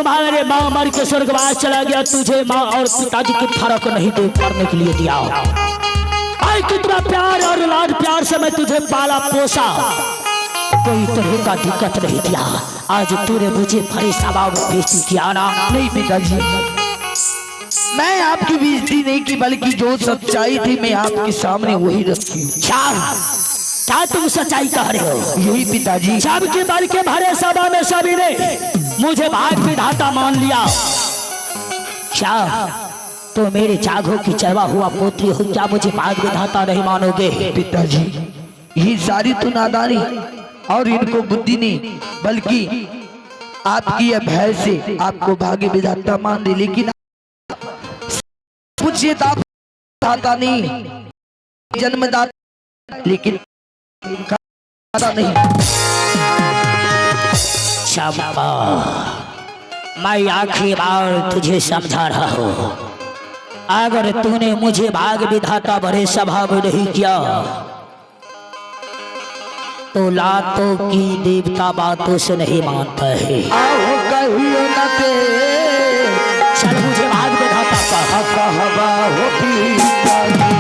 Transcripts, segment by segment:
तुम्हारे माँ मर के स्वर्गवास चला गया, तुझे माँ और पिताजी की फर्क नहीं देख करने के लिए दिया। आई कितना प्यार और लाड प्यार से मैं तुझे पाला पोसा, कोई तरह का दिक्कत नहीं दिया। आज तूने मुझे भरे सवाब बेइज्जती किया ना। नहीं पिताजी, मैं आपकी बेइज्जती नहीं की, बल्कि जो सच्चाई थी मैं आपके सामने वही रखी। क्या तुम सच्चाई कह रहे हो? यही पिताजी। सबके बल के भरे सभा में सभी ने मुझे भाग विधाता मान लिया। क्या तो मेरे जागो की चरवा हुआ पुत्री हो, क्या मुझे भाग विधाता नहीं मानोगे? पिताजी, ये सारी तो नादानी और इनको बुद्धि नहीं, बल्कि आपकी यह भय से आपको भाग्य विधाता मान ली। लेकिन पूछिए दाता नहीं, जन्मदाता, लेकिन नहीं। शाबा, मैं आखिरी बार तुझे समझा रहा हूँ, अगर तूने मुझे भाग विधाता भरे सभा में नहीं किया तो लातों की देवता बातों से नहीं मानता है। चल मुझे भाग विधाता कहवा हो पिताजी,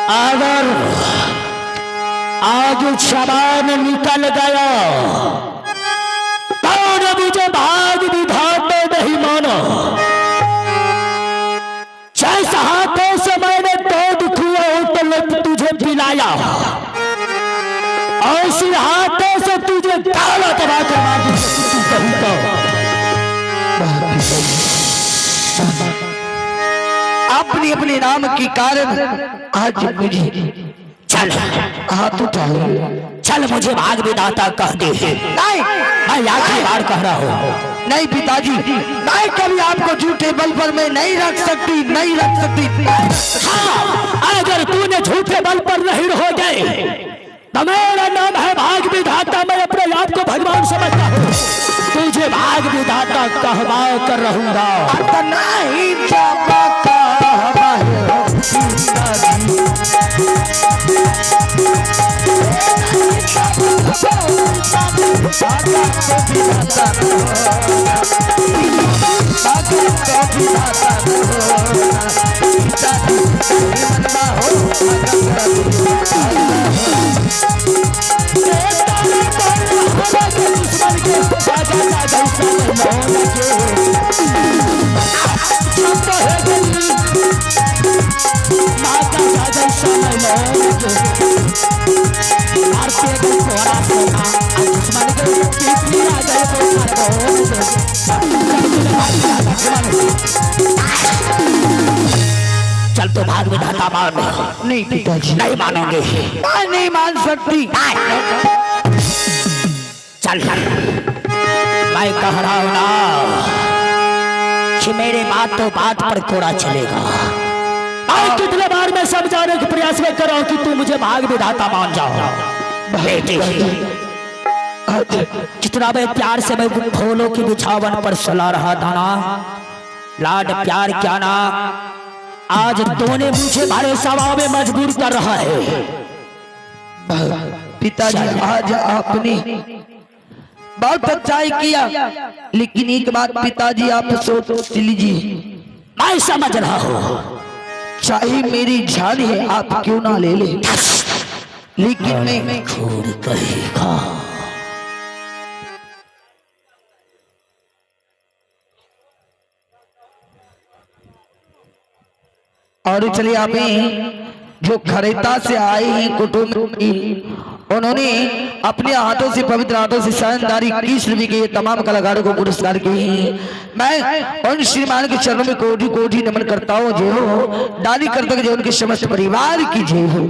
अगर आज शबान निकल गया तो मुझे भाग विधाता नहीं मानो। जैसा हाथों से मैंने दूध किया तो तुझे पिलाया, ऐसी हाथों से तुझे काला तबाह कर मार दूंगा। अपनी अपने नाम के कारण आज मुझे चल हाथ उठाओ, चल मुझे भाग विधाता कह दे। नहीं, मैं आखिरी बार कह रहा हूँ। नहीं पिताजी, मैं कभी आपको झूठे बल पर मैं नहीं रख सकती, नहीं रख सकती। हाँ, अगर तूने झूठे बल पर नहीं रह गए तो मेरा नाम है भाग विधाता, मैं अपने आप को भगवान समझता हूँ, तुझे भाग विधाता कहवा कर रहूंगा। नहीं चल तो भाग विधाता मान। नहीं पिताजी, नहीं मानोगे? मैं नहीं मान सकती। चल मैं कह रहा हूं ना कि मेरे बात तो बात पर कोड़ा चलेगा। और कितने बार मैं समझाने के प्रयास में कर रहा हूं कि तू मुझे भाग विधाता मान जाओ। बेटे जितना मैं प्यार से मैं फूलों की बिछावन पर सुला रहा था ना, लाड प्यार क्या ना, आज तूने मुझे भारे सवाब में मजबूर कर रहा है। पिताजी आज आपने बहुत अच्छाई किया, लेकिन एक बात पिताजी आप सोच लीजिए, मैं समझ रहा हूँ, चाहे मेरी जान है आप क्यों ना ले ले, लेकिन मैं छोड़ कहेगा। और चलिए आप जो खरेता से आए हैं कुटुंब की, उन्होंने अपने हाथों से पवित्र हाथों से शानदारी कृष्ण भी के तमाम कलाकारों को पुरस्कार किए हैं। मैं उन श्रीमान के चरणों में कोटि कोटि नमन करता हूँ, जो हो दानी करता जो उनके समस्त परिवार की जय हो।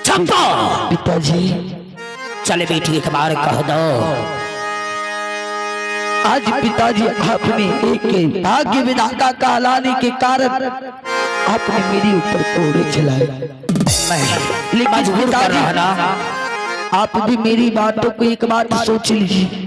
चंपा पिताजी चले बेटी एक बार कह दो, आज पिताजी आपने एक भाग्य विधाता कहलाने के कारण आपने मेरे ऊपर कोड़े चलाए, लेकिन पिताजी आप भी मेरी बातों को एक बात सोच लीजिए।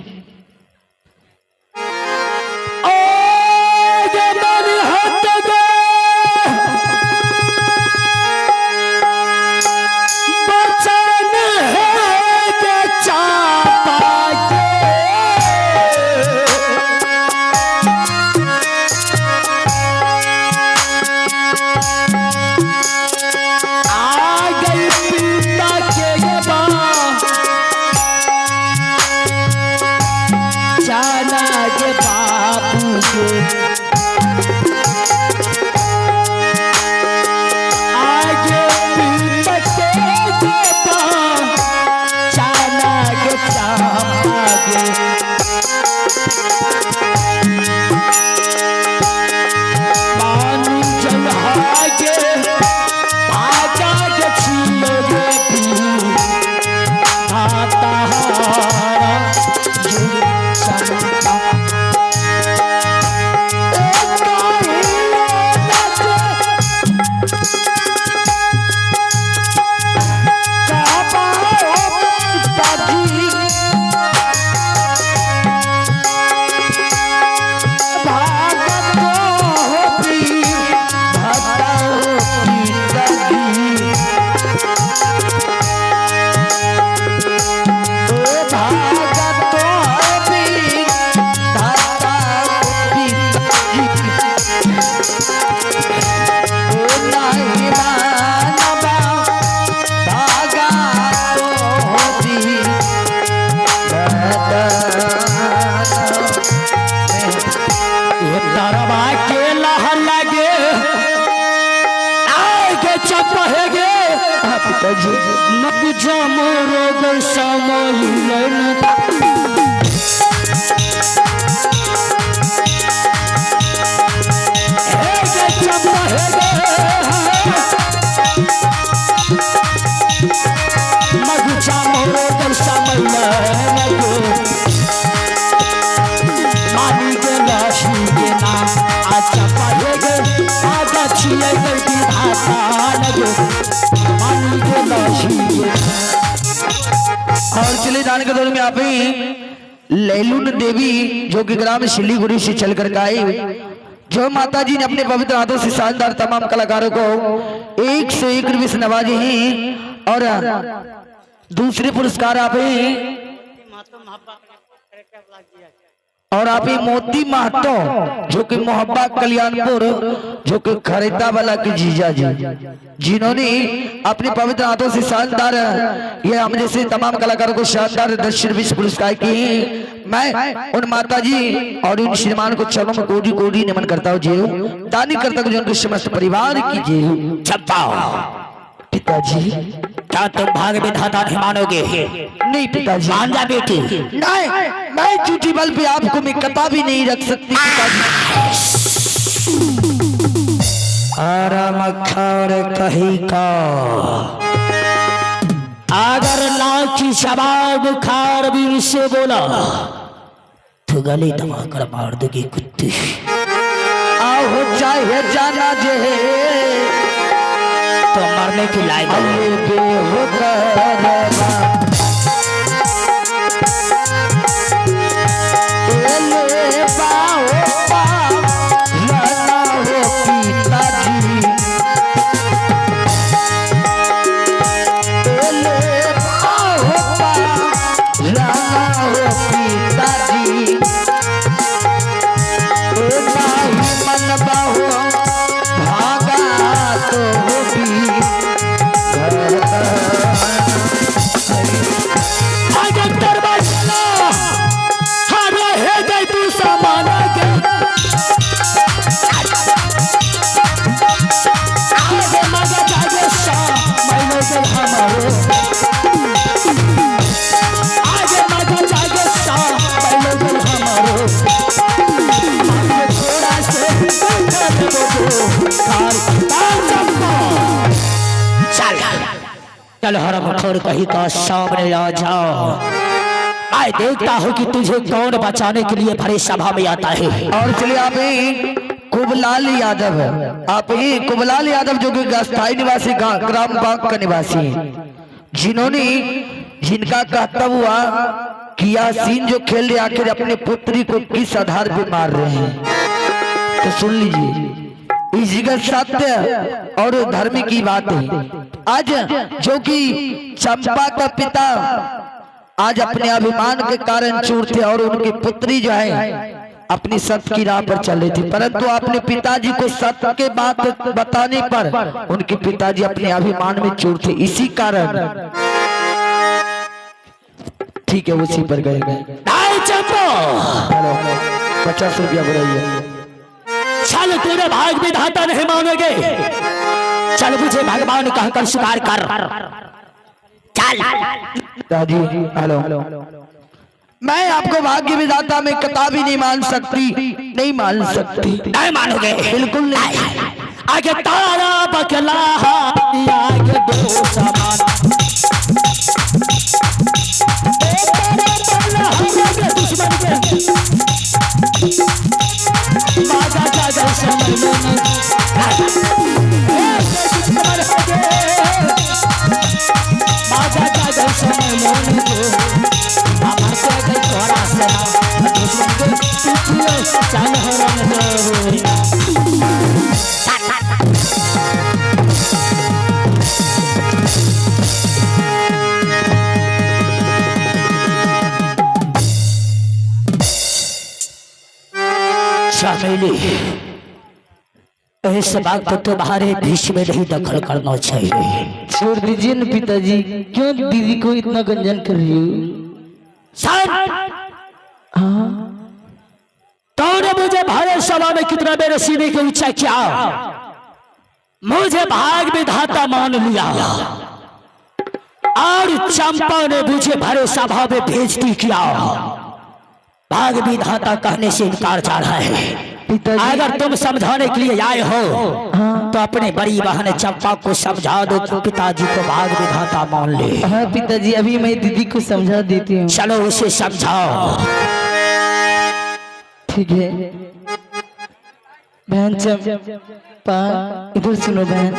और चले जाने के दौर में आप ही लैलून देवी जो कि ग्राम शिलीगुड़ी से चल कर आई, जो माता जी ने अपने पवित्र हाथों से शानदार तमाम कलाकारों को 101 रुपये से नवाजे हैं। और दूसरे पुरस्कार आप ही और आप ही मोती महतो जो कि मोहब्बा कल्याणपुर जो कि खरीदा वाला के जीजा जी, जिन्होंने अपने पवित्र हाथों से शानदार ये हम जैसे तमाम कलाकारों को शानदार 10 रुपये पुरस्कार किए। मैं उन माता जी और उन श्रीमान को चरणों में कोटि कोटि नमन करता हूँ, जो दानी करता हूँ जो उनके समस्त परिवार की जय। चंपा पिताजी क्या तुम भाग्य विधाता नहीं मानोगे? नहीं पिताजी, मान जा बेटी। नहीं, मैं झूठी बल पे आपको मैं कता भी नहीं रख सकती पिताजी। आराम खार कहीं का अगर लाची शबाब बुखार भी से बोला तो गले दबा कर मार दोगे कुत्ते। आओ चाहे जाना जे तो मरने की लायक चल हरामखोर कहीं का सामने आ जाओ। मैं देखता हूँ कि तुझे कौन बचाने के लिए भरे सभा में आता है। और चलिए आप ही कुबलाल यादव, आप ही कुबलाल यादव जो कि अस्थायी निवासी ग्राम बाग का निवासी हैं, जिनका कहता हुआ कि यासीन जो खेल रहे आखिर अपने पुत्री को किस आधार पे मार रहे हैं। तो सुन लीजिए, इस जगत सत्य और धर्म की बात है। आज जो कि चंपा का पिता आज अपने अभिमान के कारण चूर थे और उनकी पुत्री जो है अपनी सत्य की राह पर चल रही थी, परंतु अपने पिताजी को सत्य के बात बताने पर उनके पिताजी अपने अभिमान में चूर थे। इसी कारण ठीक है उसी पर गए। हेलो 50 रुपया बुराइए। चल तेरे भाग विधाता नहीं मानोगे, चल मुझे भगवान कहकर स्वीकार कर। चल दादी हेलो, मैं आपको भाग्य विधाता में कदापि नहीं मान सकती, नहीं मान सकती। नहीं मानोगे? बिल्कुल नहीं। आगे तारा बकला आगे दो समान दुश्मन के बाजा जागा समय बाजा जागा समय चल चमेली, इस बात को तुम्हारे बीच में नहीं दखल करना चाहिए। छोड़ दीजिए न पिताजी, क्यों दीदी को इतना गंजन कर रही हो? तूने मुझे भारत सभा में कितना मेरे सीने की ऊंचा किया, मुझे भाग विधाता मान लिया और चंपा ने मुझे भरे सभा में भेजती किया। भाग विधाता कहने से इनकार जा रहा है। अगर तुम समझाने के लिए आए हो तो अपने बड़ी बहन चंपा को समझा दो, पिताजी को भाग विधाता मान ले। हाँ पिताजी, अभी मैं दीदी को समझा देती हूँ। चलो उसे समझाओ। ठीक है बहन चंपा, इधर सुनो बहन।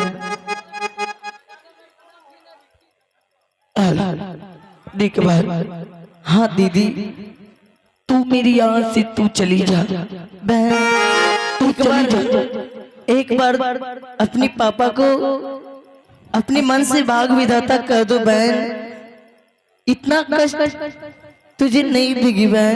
देख बहन, हाँ दीदी तू मेरी यहाँ से तू चली जा बहन, तू चली जा। एक बार अपने पापा को अपने मन से भाग विधाता कर दो बहन, इतना कष्ट तुझे नहीं देगी बहन।